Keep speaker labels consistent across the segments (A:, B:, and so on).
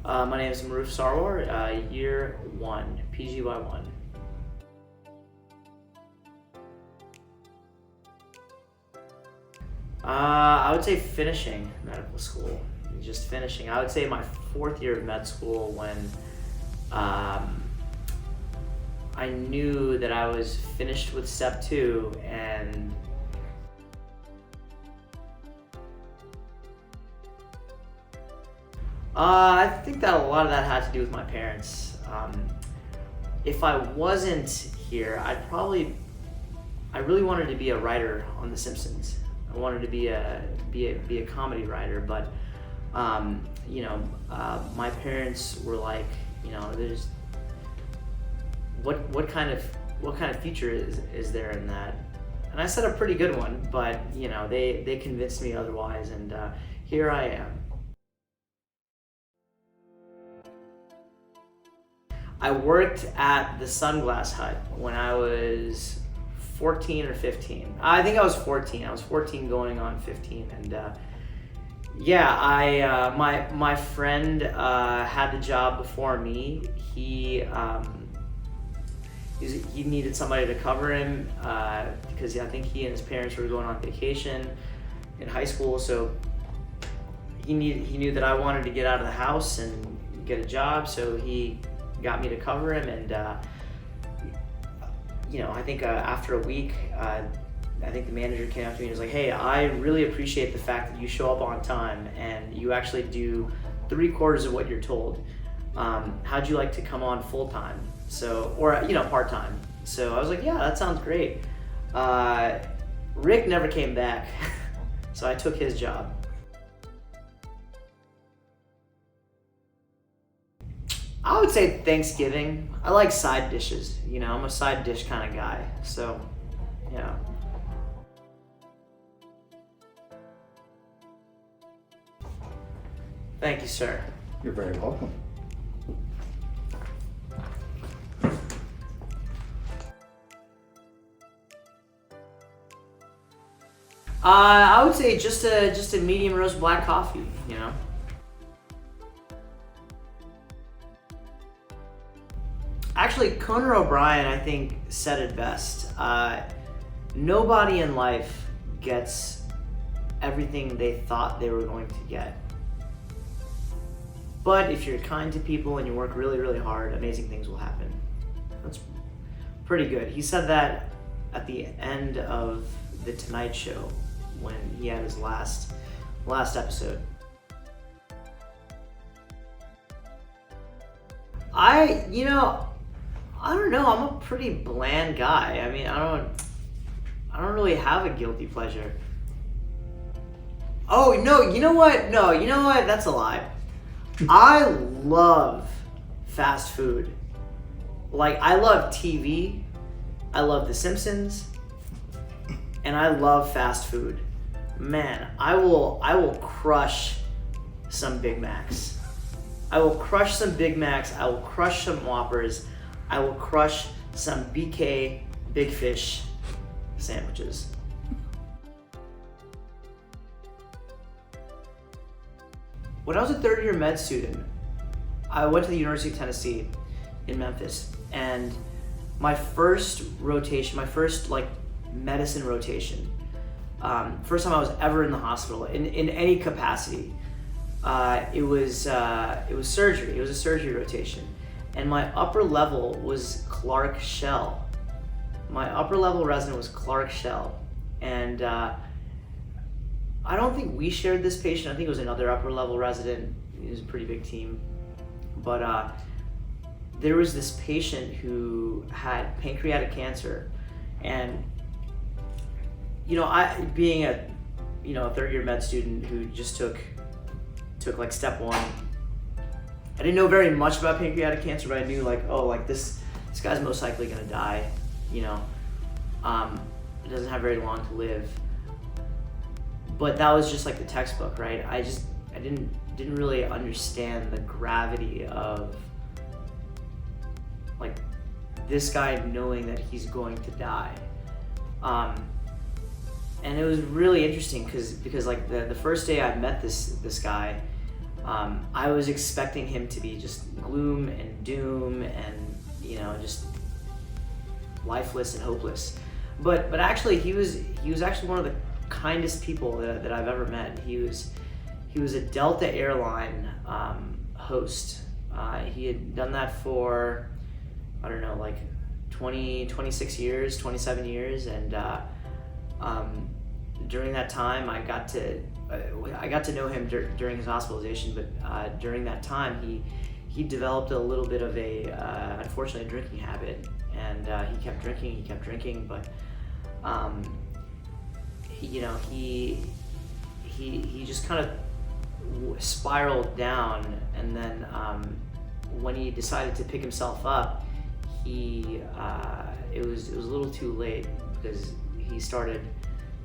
A: My name is Maruf Sarwar, year 1, PGY 1. I would say finishing medical school, just finishing. I would say my 4th year of med school when I knew that I was finished with step 2 and I think that a lot of that had to do with my parents. If I wasn't here, I really wanted to be a writer on The Simpsons. I wanted to be a comedy writer, but my parents were like, there's what kind of future is there in that? And I said a pretty good one, but they convinced me otherwise, and here I am. I worked at the Sunglass Hut when I was 14 or 15. I think I was 14. I was 14 going on 15, and my friend had the job before me. He needed somebody to cover him because I think he and his parents were going on vacation in high school. So he knew that I wanted to get out of the house and get a job. So he got me to cover him, and I think after a week, I think the manager came up to me and was like, "Hey, I really appreciate the fact that you show up on time and you actually do 3/4 of what you're told. How'd you like to come on full time? Or part time?" So I was like, "Yeah, that sounds great." Rick never came back, so I took his job. I would say Thanksgiving. I like side dishes. I'm a side dish kind of guy. So, yeah. Thank you, sir.
B: You're very welcome.
A: I would say just a medium roast black coffee. Actually, Conan O'Brien, I think, said it best. Nobody in life gets everything they thought they were going to get. But if you're kind to people and you work really, really hard, amazing things will happen. That's pretty good. He said that at the end of The Tonight Show when he had his last episode. I don't know. I'm a pretty bland guy. I mean, I don't really have a guilty pleasure. Oh, no, you know what? No, you know what? That's a lie. I love fast food. Like, I love TV. I love The Simpsons. And I love fast food. Man, I will crush some Big Macs. I will crush some Big Macs. I will crush some Whoppers. I will crush some BK Big Fish sandwiches. When I was a 3rd-year med student, I went to the University of Tennessee in Memphis, and my first medicine rotation, first time I was ever in the hospital in any capacity, it was surgery. It was a surgery rotation. And my upper level was Clark Shell. My upper level resident was Clark Shell. And I don't think we shared this patient. I think it was another upper level resident. It was a pretty big team. But there was this patient who had pancreatic cancer. And, I being a 3rd-year med student who just took like step 1, I didn't know very much about pancreatic cancer, but I knew this guy's most likely gonna die. It doesn't have very long to live. But that was just like the textbook, right? I didn't really understand the gravity of this guy knowing that he's going to die. And it was really interesting because the first day I met this guy, I was expecting him to be just gloom and doom and, just lifeless and hopeless. But actually he was actually one of the kindest people that I've ever met. He was a Delta airline host. He had done that for, I don't know, like 26 years, 27 years, and during that time I got to know him during his hospitalization. But during that time he developed a little bit of unfortunately, a drinking habit, and he kept drinking, but he just kind of spiraled down, and then when he decided to pick himself up, it was a little too late, because he started,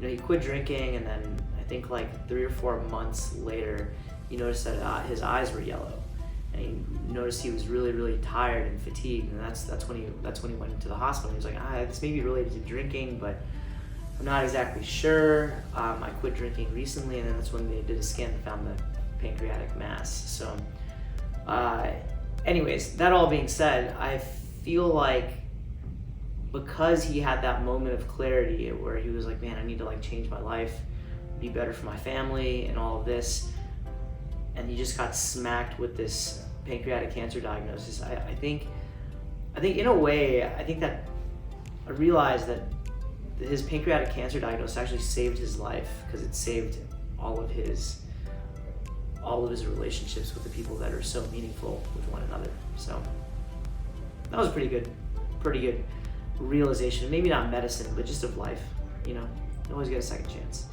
A: he quit drinking, and then I think like 3 or 4 months later, he noticed that his eyes were yellow, and he noticed he was really, really tired and fatigued, and that's when he went into the hospital. He was like, this may be related to drinking, but I'm not exactly sure. I quit drinking recently, and then that's when they did a scan and found the pancreatic mass. So anyways, that all being said, I feel like because he had that moment of clarity where he was like, man, I need to like change my life, be better for my family and all of this, and he just got smacked with this pancreatic cancer diagnosis. I think in a way, I think that I realized that his pancreatic cancer diagnosis actually saved his life, because it saved all of his relationships with the people that are so meaningful with one another. So that was a pretty good realization. Maybe not medicine, but just of life. You always get a second chance.